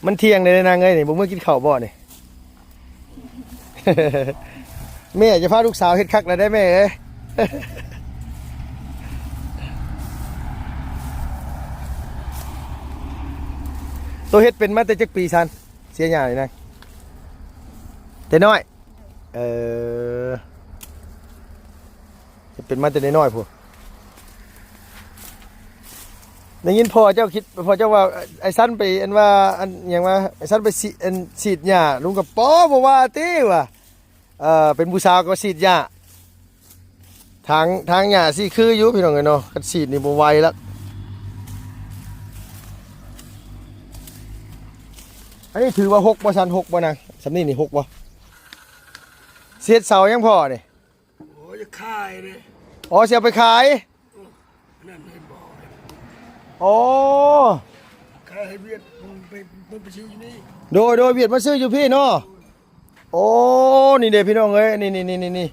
มันเที่ยงเลยนางเอ้ยนี่บ่เมื่อกินข้าวบ่นี่ แม่จะพาลูกสาวเฮ็ดคักแล้วได้แม่เอ้ย ตัวเฮ็ดเป็นมาแต่จักปีซันเสียหญ้าเลยนะแต่น้อยเป็นมาแต่น้อยๆพุ่นได้ยินพ่อเจ้าคิดพ่อเจ้าว่าไอ้สั้นไปอันว่าอันหยังว่าไอ้สั้นไปฉีดหญ้าลุงกับป้อบ่ว่าติว่าเป็นผู้สาวก็ฉีดหญ้าทางหญ้าสิคืออยู่พี่น้องเอ้ยเนาะคันฉีดนี่บ่ไหวแล้วอันนี้ถือว่า6บ่ซัน6บ่นางสำนี้นี่6บ่เสียดเสายังพอนี่โอ้ยจะขายเลยอ๋อสิเอาไปขายนั่นให้บอกอ๋อขายให้เวียดมันไปซื้ออยู่นี่โดยเวียดมาซื้ออยู่พี่เนาะโอ้นี่เด้พี่น้องเอ้ยนี่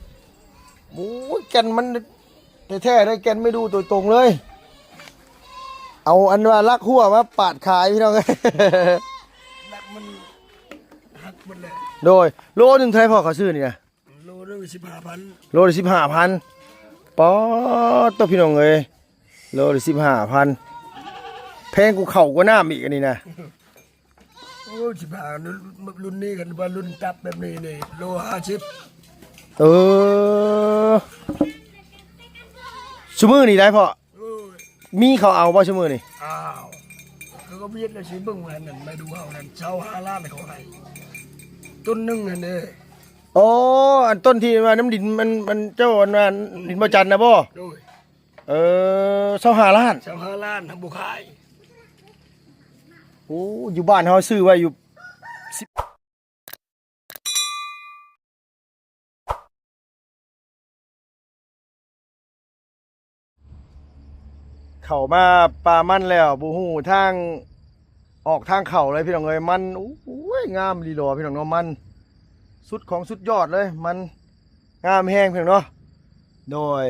โอ้ยแก่นมันแท้ๆได้แก่นไม่ดูตัวตรงเลยเอาอันว่าลักหัวมาปาดขายพี่น้องเอ้ยลักมันหักหมดเลยโดยโลนึงเท่าไหร่พ่อเขาซื้อนี่นะโลนึง15,000โลละ15,000ป๊อดตัวพี่น้องเอ้ยโลละ15,000แพงกูเข่ากว่าน้ำอีกอันนี้นะโอ้15รุ่นนี้กันว่ารุ่นตับแบบนี้นี่โล50ชั่วมือนี่ได้พ่อมีเขาเอาป่ะชั่วมือนี่อ้าวเขาก็เวียดเลยสิเบิ่งว่านั่นไม่ดูเอานั่น25 ล้านเขาให้ต้นนึงนั่นเด้โอ้อันต้นที่ว่าน้ำดินมันเจ้าอันว่าดินบ่จันนะบ่โดย25 ล้าน25 ล้านทำบุขายโอ้อยู่บ้านเขาซื้อไว้อยู่เข้ามาป่ามันแล้วบูฮูทางออกทางเข่าเลยพี่น้องเอ้ยมันโอ้ยงามลีลอพี่น้องเนาะมันสุดของสุดยอดเลยมันงามแห้งพี่น้องเนาะโดย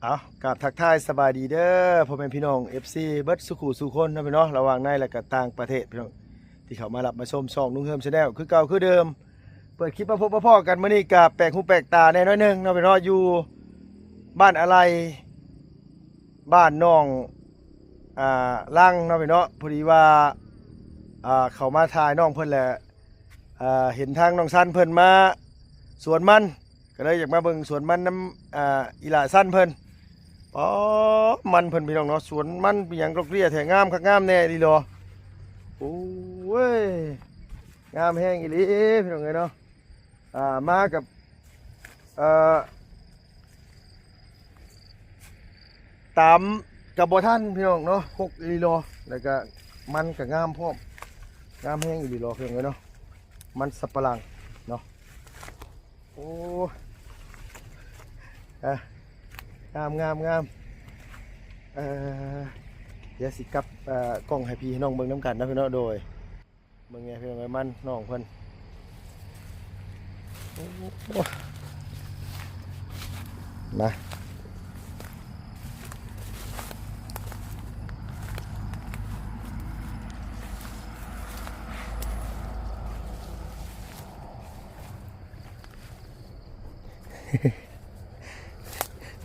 เอากราบทักทายสบายดีเด้อพ่อแม่พี่น้อง FC เบิดสุขุสุคนนะพี่น้องระหว่างในและก็ต่างประเทศพี่น้องที่เขามารับมาชมช่องลุงเฮิมชาแนลคือเก่าคือเดิมเปิดคลิปมาพบมาพ่อกันมื้อนี้กับแปลกหูแปลกตาแน่น้อยนึงเนาะพี่น้องอยู่บ้านอะไรบ้านน้องล่างเนาะพี่น้องพอดีว่าเขามาถ่ายน้องเพิ่นแหละเห็นทางน้องสั้นเพิ่นมาสวนมันก็เลยอยากมาเบิ่งสวนมันน้ำอีหล่าสั้นเพิ่นอ๋อมันเพิ่นพี่น้องเนาะสวนมันเป็นหยังกรกเรียแถงามคักงามแน่ดีรอโอ้ยงามแห้งอีหลีพี่น้องเอ้ยเนาะมากับตามกับบ่ท่านพี่น้องเนาะ6อีหลีรอแล้วก็มันก็งามพร้อมงามแห้งอีหลีรอพี่น้องเอ้ยเนาะมันสับปะหลังเนาะโอ้งามเดี๋ยวสิกับกล้องให้พี่น้องเบิ่งน้ำกันนะพี่น้องโดยเบิ่งไงพี่น้องไอ้มันน้องเพิ่นมา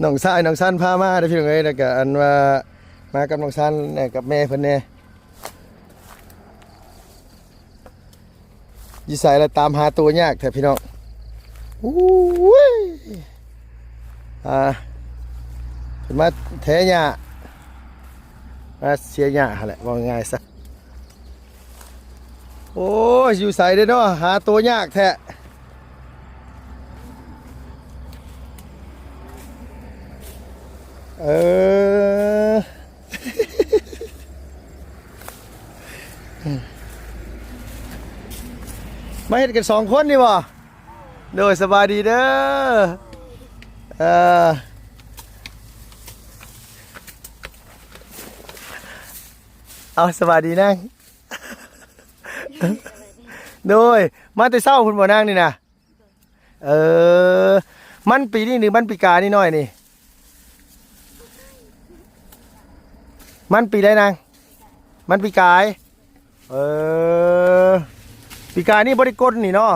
น้องชายน้องสั้นพามาได้พี่น้องเอ้ยแล้วก็อันว่ามากับน้องสั้นกับแม่เพิ่นแน่ยี่สายแล้วตามหาตัวยากแท้พี่น้องอู้ยเพิ่นมาแท้หญ้ามาเสียหญ้าหั่นแหละว่าง่ายซะโอ้ยอยู่ไสเด้อเนาะหาตัวยากแท้มาเห็นกัน2 คนนี่บ่โดยสบายดีเด้อเอาสบายดีนั่งโดยมาแต่เช้าคุณบ่นั่งนี่นะมันปีนี้หรือมันปีกานี่น้อยนี่มันปีได้นาง มันปีกายปีกายนี่บริกลนี่เนาะ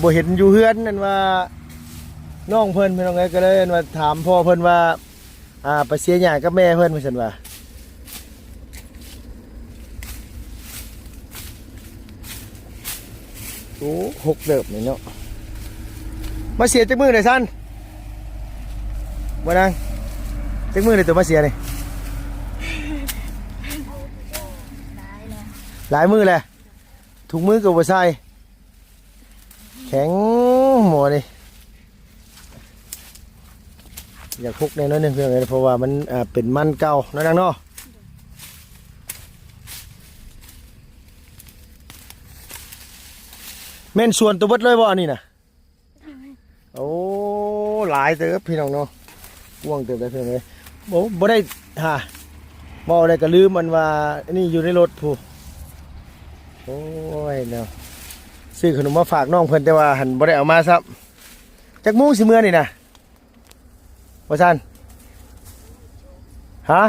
บ่เห็นอยู่เฮือนนั่นว่าน้องเพิ่นเป็นยังไงก็เลยว่าถามพ่อเพิ่นว่าไปเสียหยังกับแม่เพิ่นว่าซั่นว่าโอ้6เดิบนี่เนาะมาเสียจักมื้อได้ซั่นบ่นางจักมื้อได้ตัวมาเสียนี่หลายมื้อแหละถุงมือก็บ่ใส่แข็งหมอนี่อยากพกในน้อยหนึงเพื่อนเลยเพราะว่ามันเป็นมันเก่านั่นเนาะแม่นส่วนตัวเบิดเลยบ่อันนี้น่ะโอ้หลายเติบพี่น้องเนาะว่วงเติบได้เพื่อนเลยบ่ได้บ่ได้ก็ลืมมันว่าอันนี้อยู่ในรถผู้โอ้ยเนาะซื้อขนมมาฝากน้องเพิ่นแต่ว่าหันบ่ได้เอามาซับจักมุ้งสิเมื่อนี่นะว่าซั่นฮะ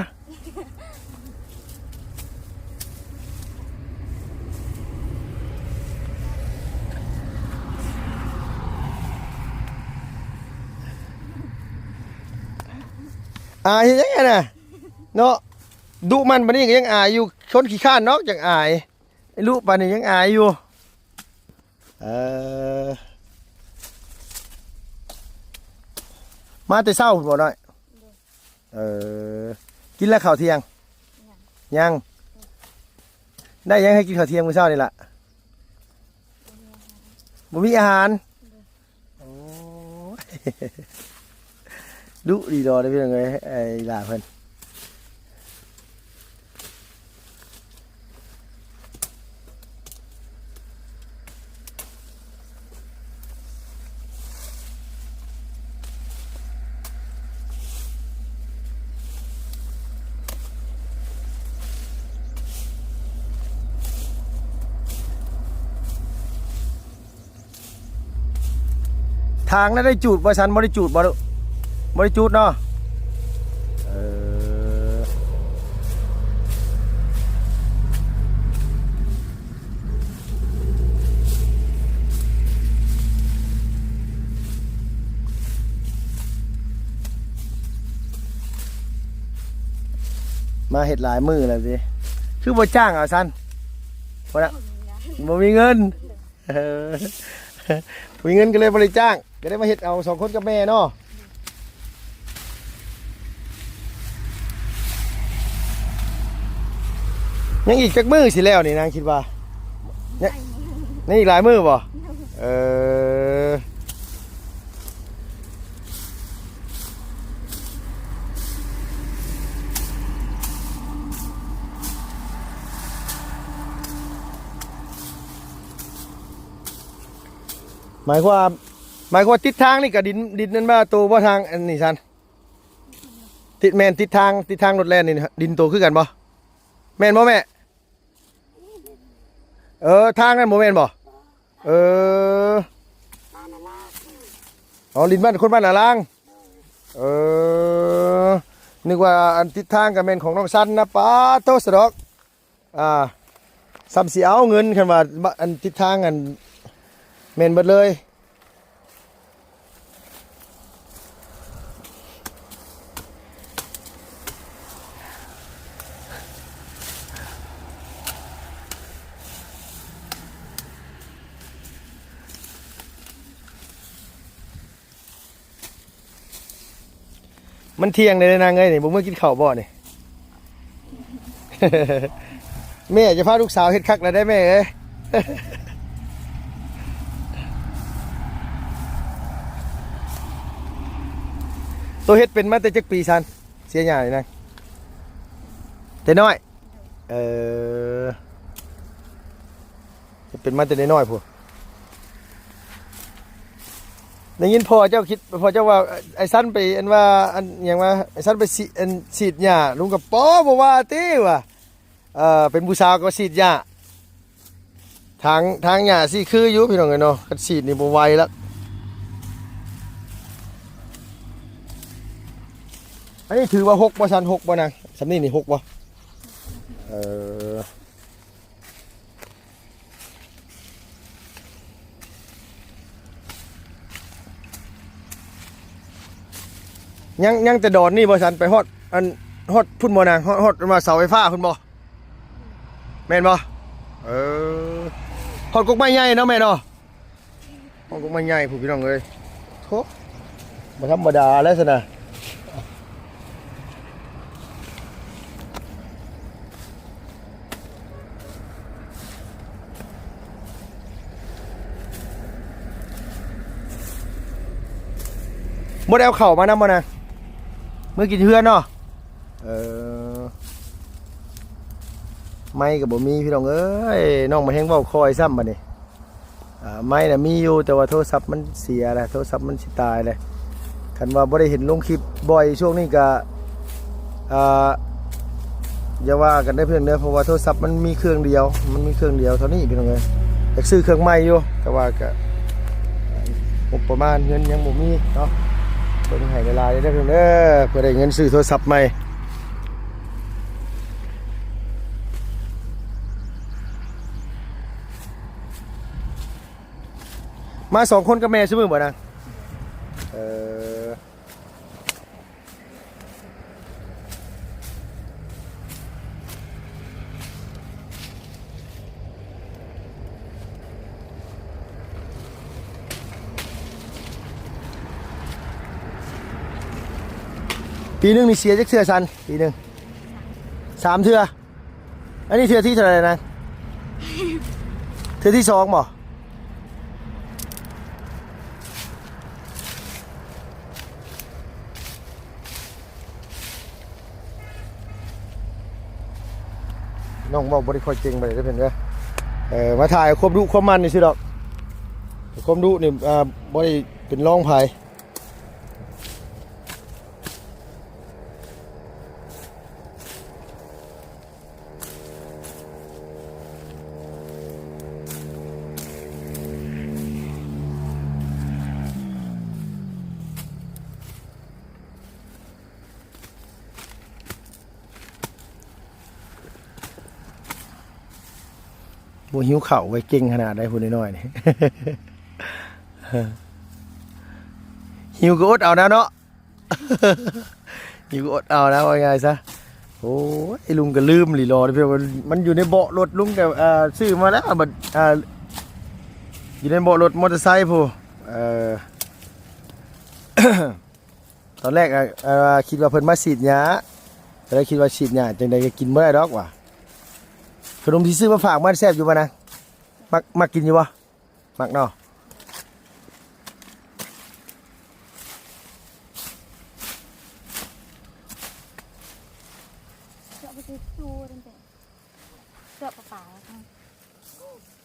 เฮ็ดยังไงน่ะเนาะดุมันบัดนี้ก็ยังอายอยู่คนขี้ข้านเนาะจังอายไอ้ลูกปานนี้ยังอายอยู่มาแต่เช้าบ่น้อยกินแล้วข้าวเที่ยงยังได้ยังให้กินข้าวเที่ยงมื้อเช้านี่ล่ะบ่มีอาหารโอ้ดุดีดอได้เพิ่นเอ้ยไอ้หล่าเพิ่นทางนั้นได้จูดบ่ฉันบ่ได้จูดบ่ลูกบ่ได้จูดเนาะมาเฮ็ดหลายมื้อแล้วสิคือบ่จ้างเอาซั่นบ่ละบ่มีเงินมีเงินก็เลยบริจ้างก็ได้มาเฮ็ดเอา2คนกับแม่เนาะยังอีกจักมื้อสิแล้วนี่นางคิดว่านี่อีกหลายมื้อบ่หมายความทิศทางนี่กับดินนั่นว่าโตบ่ทางอันนี้ซันทิศแมนทิศทางรถแล่นนี่ดินโตขึ้นกันบ่แมนบ่แม่ทางนั้นบ่แมนบ่ดินบ้านคนบ้านหน้าล่างนึกว่าอันทิศทางกับแมนของน้องซันนะป้าโตสะดอกซ้ำสิเอาเงินคันว่าอันทิศทางอันแมนเบิดเลยมันเที่ยงเลยนางเอ้ยนี่บ่เมื่อกินข้าวบ่นี่ แม่จะพาลูกสาวเฮ็ดคักแล้วได้แม่เอ้ย ตัวเฮ็ดเป็นมาแต่จักปีซันเสียหญ้านี่นางแต่น้อยเป็นมาแต่น้อยพุ่นได้ยินพ่อเจ้าคิดพ่อเจ้าว่าไอ้สั้นไปอันว่าอันอย่างว่าไอ้สั้นไปฉีดหญ้าลุงกับป้อบอกว่าติว่าเป็นผู้สาวก็ฉีดหญ้าทางหญ้าสิคืออยู่พี่น้องเอ้ยเนาะคันฉีดนี่บ่ไหวแล้ว อันนี้ถือว่า6บ่ซัน6บ่นางสำนี้นี่6บ่เออยังแต่ดอนนี่บ่ซันไปฮอดอันฮอดพุ่นบ่นางฮอดมาเสาไฟฟ้าพุ่นบ่แม่นบ่เออฮอดกกไม้ใหญ่เนาะแม่เนาะฮอดกกไม้ใหญ่ผู้พี่น้องเอ้ยโธ่บ่ธรรมดาแล้วซั่นน่ะบ่ได้เอาเข้ามานำบ่นะมื้อกินเฮือนเนาะเออไม้ก็บ่มีพี่น้องเอ้ยน้องมาแฮงเว้าคอยซ้ำบัดนี้ไม้น่ะมีอยู่แต่ว่าโทรศัพท์มันเสียแล้วโทรศัพท์มันสิตายแล้วคันว่าบ่ได้เห็นลงคลิปบ่อยช่วงนี้ก็อย่าว่ากันได้เพิ่นเด้อเพราะว่าโทรศัพท์มันมีเครื่องเดียวเท่านี้พี่น้องเอ้ยอยากซื้อเครื่องใหม่อยู่แต่ว่าก็งบประมาณเงินยังบ่มีเนาะเพิ่นให้เวลาได้เพิ่นเด้อเพื่อได้เงินซื้อโทรศัพท์ใหม่มา2คนกับแม่ซื่อมื้อบ่นางปีนึงนี่เสียจักเทื่อซันปีนึง3เทื่ออันนี้เทื่อที่เท่าไหร่นะเทื่อที่2บ่น้องบอกบ่ได้ค่อยเก่งไปได้เพิ่นเด้อมาถ่ายความดุความมันนี่สิดอกความดุนี่บ่ได้เป็นรองไผบ่หิวข้าวไว้เก่งขนาดใดพูดน้อยๆนี่ หิวก็อดเอานะเนาะ หิวก็อดเอานะว่าไงซะโอ้ยไอ้ลุงก็ลืมหลีรอเพี่มันอยู่ในเบาะรถลุงแต่ซื้อมาแล้วบัดอยู่ในเบาะรถมอเตอร์ไซค์พูตอนแรกคิดว่าเพิ่นมาฉีดยาแต่ได้คิดว่าฉีดยาจังใดก็กินบ่ได้ดอกว่ะขนมที่ซื้อมาฝากมันแซ่บอยู่ป่ะนะมักกินอยู่ป่ะมักเนาะ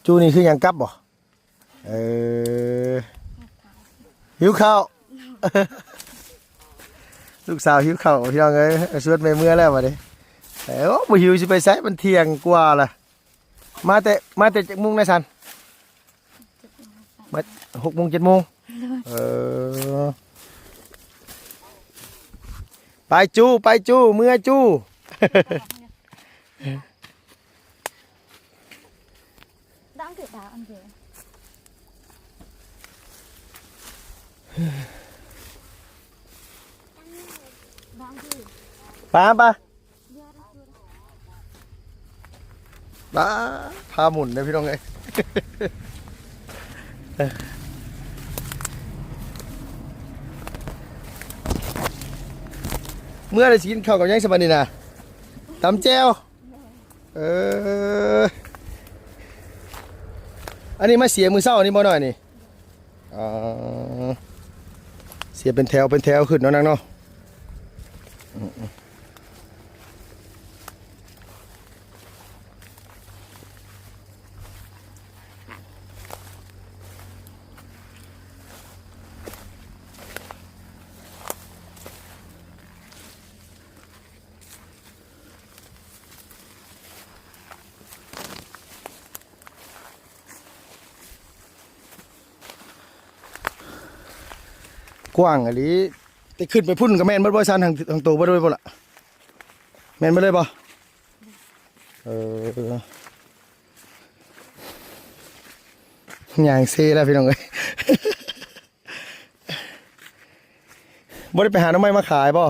จูนี่คือหยังกับบ่หิวข้าว ลูกสาวหิวข้าวพี่น้องเอ้ยชวนแม่เมื่อแล้วมาดิบ่หิวสิไปไสมันเที่ยงกว่าล่ะมาแต่7 โมงนะซันมา6 โมง 7 โมงไปจูเมื่อจู đang tự đá ăn gìป้าพาหมุนเลยพี่น้องเอ้ย เมื่อไรสิกินข้าวกับยังสบายดีนะตำแจ่วอันนี้มาเสียมือเศร้าอันนี้บ่หน่อยนี่เสียเป็นแถวขึ้นเนาะนางเนาะกว้างอันนี้ แต่ขึ้นไปพุ่นกับแม่นบ่ซันทางโตบ่ได้บ่ล่ะแม่นบ่เลยบ่อย่างเซ่แล้วพี่น้องเอ้ย บ่ได้ไปหาหน่อไม้มาขายบ่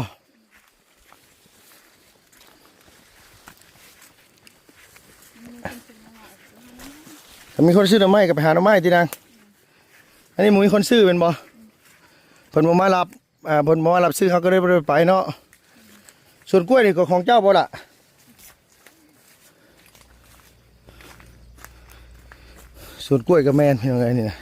ถ้ามีคนซื้อหน่อไม้ก็ไปหาหน่อไม้ตินางอันนี้หมูมีคนซื้อเป็นบ่เพิ่นบ่มารับเพิ่นบ่มารับซื้อเขาก็เลยบ่ได้ไปเนาะส่วนกล้วยนี่ก็ของเจ้าบ่ล่ะส่วนกล้วยก็แม่นพี่น้องเอ้ยนี่นะ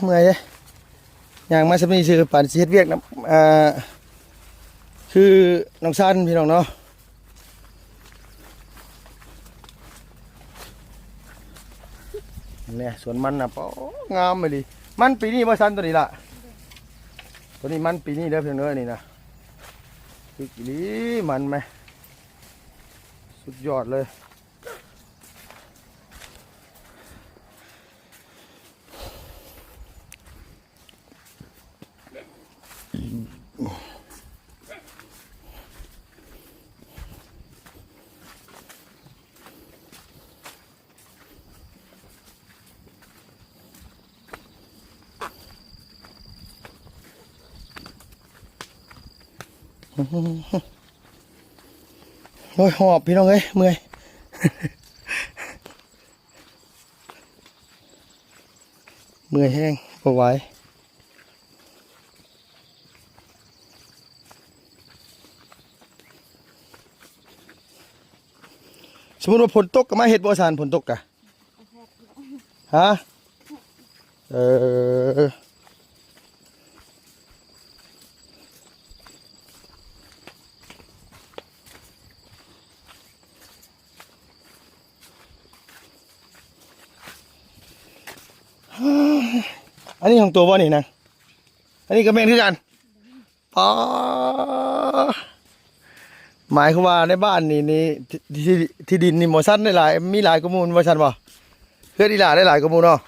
เมื่อยเลยอย่างมาสมีชื่อป่านสิเฮ็ดเวียกนะคือน้องซันพี่น้องเนาะเนี่ยสวนมันนะป้องามไปดิมันปีนี้บ่ซันตัวนี้ล่ะตัวนี้มันปีนี้เด้อพี่น้องเอ้ยนี่นะคือกี่ลีมันไหมสุดยอดเลยโอ้ยหอบพี่น้องเอ้ยเมื่อย เมื่อยแห้งบ่ไหวสมมติว่าฝนตกก็มาเฮ็ดบ่ซานฝนตกกะฮะอันนี้ของตัวบ่นี่นะอันนี้ก็แม่นคือกันป๋อหมายคือว่าในบ้านนี่ที่ดินนี่หมอสั้นได้หลายมีหลายกระมูลบ่ซั่นบ่เพื่อนอีหลาได้หลายกระมูลเนาะ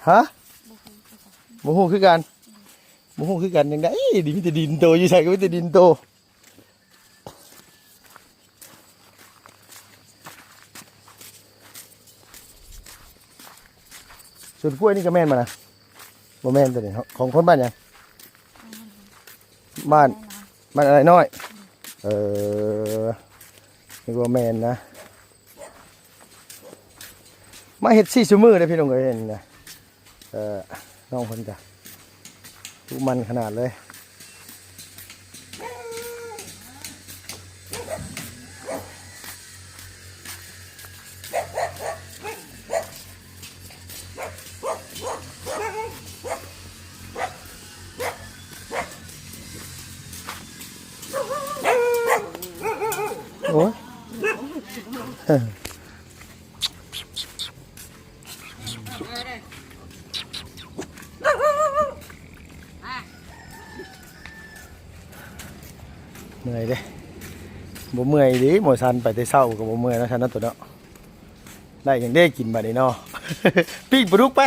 ฮะบ่ฮู้คือกันบ่ฮู้คือกันจังได๋ดิมีแต่ดินโตอยู่ใส่ก็มีแต่ดินโตส่วนกล้วยนี่ก็แม่นมานะบ่แม่นตัวนี้ของคนบ้านหยังบ้านอะไรน้อยนี่ว่าแม่นนะมาเฮ็ด4ชั่วโมงเลยพี่น้องเอ้ยนี่นะน้องเพิ่นจ้ะทุกมันขนาดเลยโอ้ยเมื่อยเด้บ่เมื่อยดิหมอซันไปแต่เช้าก็บ่เมื่อยนะฉันนั่นตัวเนาะได้ยังได้กินบัดนี้เนาะ ปิ้งปลาดุกไป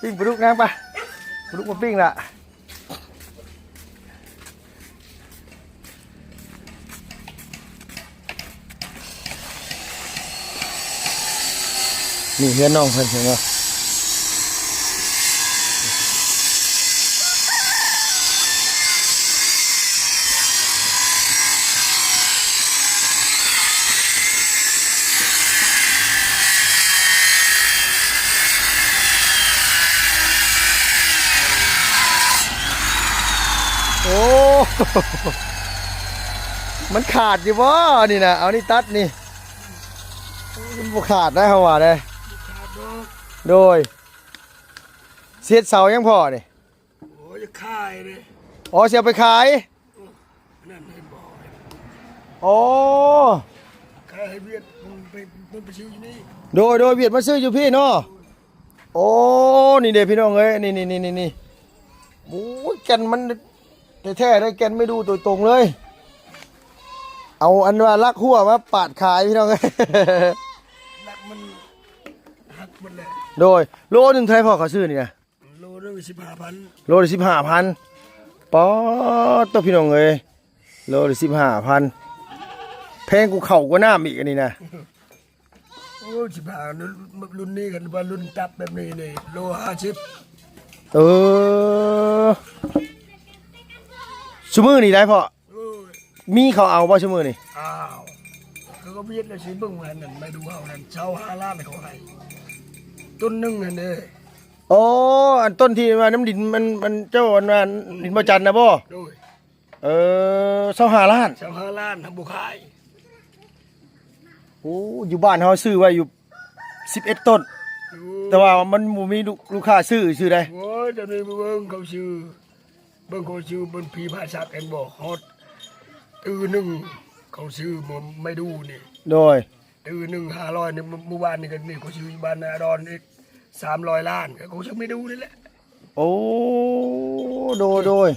ปิ้งปลาดุกนางไปปลาดุกมาปิ้งละนี่เฮือนน้องเพิ่นเห็นบ่โอ้ มันขาดอยู่บ่นี่นะเอานี่ตัดนี่มันบ่ขาดได้เขาว่าได้โดยเสียดเสายังพอนี่ โอ้ยจะค่ายเลย อ๋อเสียไปขาย นั่นให้บอก โอ้ ค่ายให้เวียดมันไปชื่ออยู่นี่ โดยเวียดมาซื้ออยู่พี่เนาะโอ้นี่เด้พี่น้องเอ้ยนี่โ โอ้ยแกนมันแท้ๆได้แกนไม่ดูตัวตรงเลย เอาอันว่าลักหัวมาปาดขายพี่น้องเอ้ย ลักมันหักหมดเลย โดยโลหนึ่งเท่าไหร่พ่อเขาซื้อนี่นะ โลนึง15,000 โลละ15,000ป๊อดตัวพี่น้องเอ้ยโลละ15,000แพงกูเข่ากว่าน้ำอีกอันนี้นะ โอ้15รุ่นนี้กันว่ารุ่นตับแบบนี้นี่โล50เออชั่วมือนี่ได้พ่อ โอ้ย มีเขาเอาป่ะชั่วมือนี่ อ้าวเขาก็เวียดแล้วสิเบิ่งว่านั่นมาดูเฮานั่นเช่า5ล้านเขาให้ต้นหนึงนั่นเด้ โอ้อันต้นที่ว่าน้ำดินมันเจ้าอันว่าดินบ่จันทร์นะบ่ โดย 25 ล้าน เช่า5ล้านทำบ่ขาย โอ้อยู่บ้านเฮาซื้อไว้อยู่11ต้น แต่ว่ามันบ่มีลูกค้าซื้อได้ โอ้ยเดี๋ยวนี้เบิ่งเขาชื่อเบิ่งเขาชื่อบนผีภาษากันบ่ฮอดตื่นหนึงเขาชื่อบ่ไม่ดูนี่ โดย ตื่นหนึง500นี่เมื่อวานนี่ก็นี่เขาชื่อบ้านนาดอนอีก300 ล้านก็เขาชื่อไม่ดูนี่แหละ โอ้โดย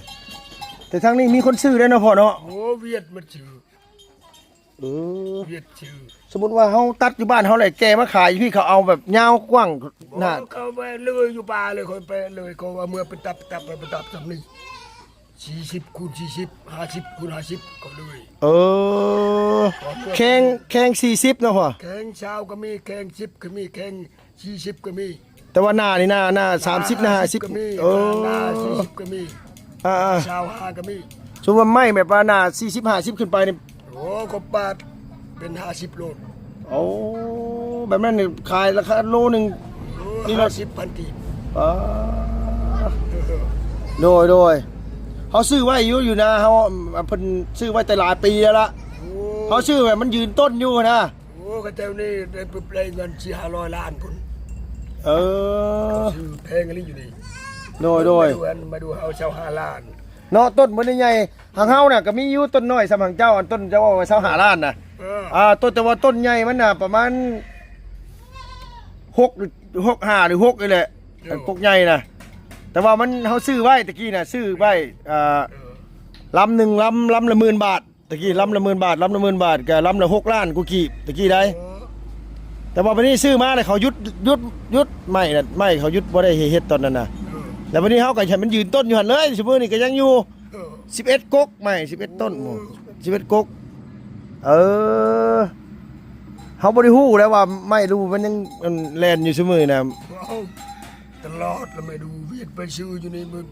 แต่ทางนี้มีคนซื้อได้วเนาะพ่อเนาะ โอ้เวียดมันชื่อ เออ เวียดชื่อ สมมุติว่าเฮาตัดอยู่บ้านเฮาแหละแกมาขายพี่เขาเอาแบบยาวกว้าง บ่ น่ะ เขาไปเลยอยู่ป่าเลยคนไปเลยเขาว่าเมื่อไปตับจำนี่40คูณ40 50คูณ50ก็เลย เออแข่ง40เนาะพ่อ แข่งเช้าก็มีแข่ง10ก็มีแข่ง40ก็มี แต่ว่าหน้านี่หน้า30หน้า ก็มี 50เออ หน้า40ก็มี อ่า เช้า5ก็มี สมมุติว่าไม้แบบว่าหน้า40 50ขึ้นไปนี่ โอ้ก็บาทเป็น50โล โอ้แบบนั้นนี่ขายราคาโลนึง นี่ นี่ เรา ละ10,000กีบ อ๋อโดยเขาซื้อไว้อยู่นะเขาเพิ่นซื้อไว้แต่หลายปีแล้วล่ะ โอ้ เขาซื้อแบบมันยืนต้นอยู่นะ โอ้ก็เจ้านี่ได้ปได้เงิน400-500 ล้านพุ่น เออ ซื้อแพงอะไรอยู่นี่ โดย มาดูเฮาเช่า5 ล้าน เนาะต้นมันใหญ่ๆทางเฮาน่ะก็มีอยู่ต้นน้อยสำหังเจ้าอันต้นเจ้าเอาไว้25ล้านน่ะ เออ ต้นแต่ว่าต้นใหญ่มันน่ะประมาณ6หรือ5หรือ6นี่แหละอันพวกใหญ่น่ะแต่ว่ามันเฮาซื้อไว้ตะกี้น่ะซื้อไว้ลำหนึ่งลำละ10,000 บาทตะกี้ลำละ10,000 บาทลำละ10,000 บาทกับลำละ6 ล้านกูกี่ตะกี้ได้ เออ แต่ว่าวันนี้ซื้อมาเลยเขายุดไม่น่ะไม่เขายุดบ่ได้เฮ็ดตอนนั้นน่ะ เออ แล้ววันนี้เฮาก็ให้มันยืนต้นอยู่หั่นเลยซุมื้อนี้ก็ยังอยู่ เออ 11กกไม่11ต้นหมู่11กกเฮาบ่ได้ฮู้แล้วว่าไม่รู้มันยังมันแล่นอยู่ซุมื้อน่ะ เอาตลอดแล้วไม่ดูเวียดไปซื้ออยู่นี่มึง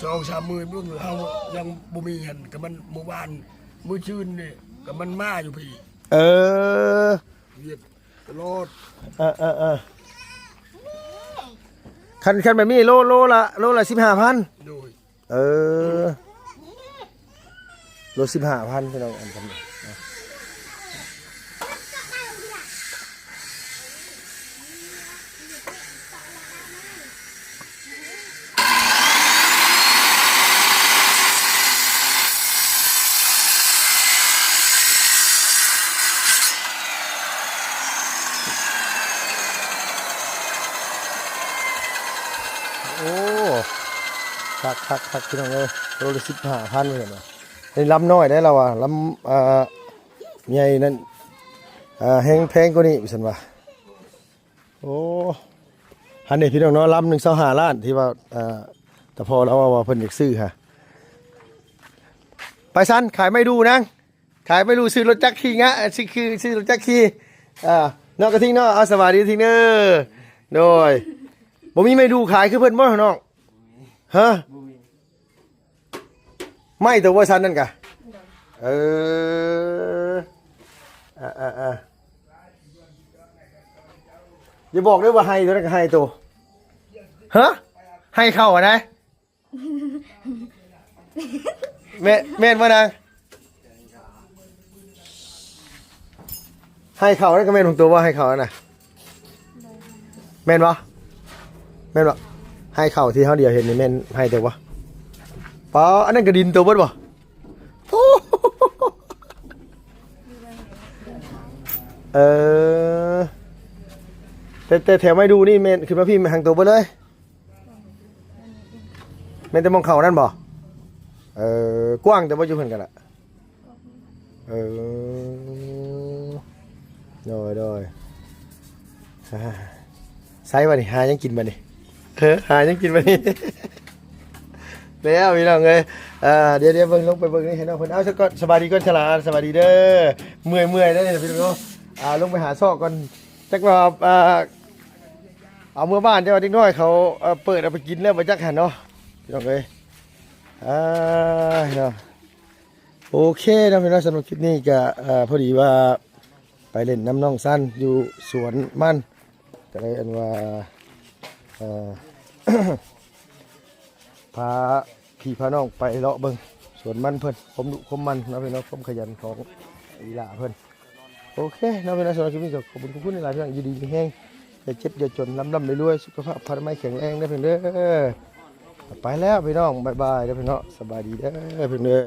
2-3 มื้อมึงเฮายังบ่มีเงินก็มันเมื่อวานมื้อชื่นนี่ก็มันมาอยู่พี่ เออ เวียดตลอด คันแบบนี้โลละ15,000 โดย เออโล15,000พี่น้องอันกันโอ้คักพี่น้องเอ้ยโลละ15,000เหมือนกันนี่ลำน้อยได้แล้วว่ะลำใหญ่นั่นแห้งแพงกว่านี้ฉันว่าโอ้หันนี่พี่น้องเนาะลำหนึ่ง25 ล้านที่ว่าแต่พอแล้วว่าเพิ่นอยากซื้อฮะไปซันขายไม่ดูนะขายไม่ดูซื้อรถจักรขี่งะซื้อรถจักรขี่นอกกระทิ้งเนาะเอาสวัสดีทิ้งเด้อโดยบ่มีไม่ดูขายคือเพิ่นบ่น้องฮะไม่ตัวว่าซันนั่นกะเอออย่าบอกด้วยว่าให้ตัวนั้นก็ให้ตัวฮะให้เข้าอ่ะนะแม่นบ่นางให้เข้าแล้วก็แม่นของตัวว่าให้เข้าน่ะแม่นบ่แม่นบ่ให้เข้าที่เฮาเดียวเห็นนี่แม่นให้ตัวบ่ป๋ออันนั้นก็ดินตัวเบิดบ่โอ้แต่แถวไม่ดูนี่แม่นขึ้นมาพี่ทางตัวเบิดเลย แม่นแต่มองเขานั่นบ่กว้างแต่บ่อยู่เพิ่นกันล่ะโดยใส่บ่นี่หายังกินบ่นี่หายังกินบ่นี่ แล้วพี่น้องเอ้ยเดี๋ยวเบิ่งลงไปเบิ่งนี่ให้น้องเพิ่นเอาซะก่อนสบายดีก่อนฉลาดสบายดีเด้อเมื่อยๆเด้อพี่น้องเนาะลงไปหาซอกก่อนจักว่าเอาเมื่อบ้านเจ้าเด็กน้อยเขาเปิดเอาไปกินแล้วบ่จักหันเนาะพี่น้องเอ้ยเนาะโอเคนะพี่น้องสำหรับคลิปนี้ก็พอดีว่าไปเล่นน้ำน้องสั้นอยู่สวนมันก็เลยอันว่าพาพี่พาน้องไปเลาะเบิ่งสวนมันเพิ่นคมดุคมมันนะพี่น้องคมขยันของอีหล่าเพิ่นโอเคนะพี่น้องสำหรับคลิปนี้ก็ขอบคุณหลายๆพี่น้องอยู่ดีมีแห้งอย่าเจ็บอย่าจนลำรวยๆสุขภาพพลามัยแข็งแรงนะเพิ่นเด้อไปแล้วพี่น้องบ๊ายบายนะพี่น้องสบายดีเด้อเพิ่นเด้อ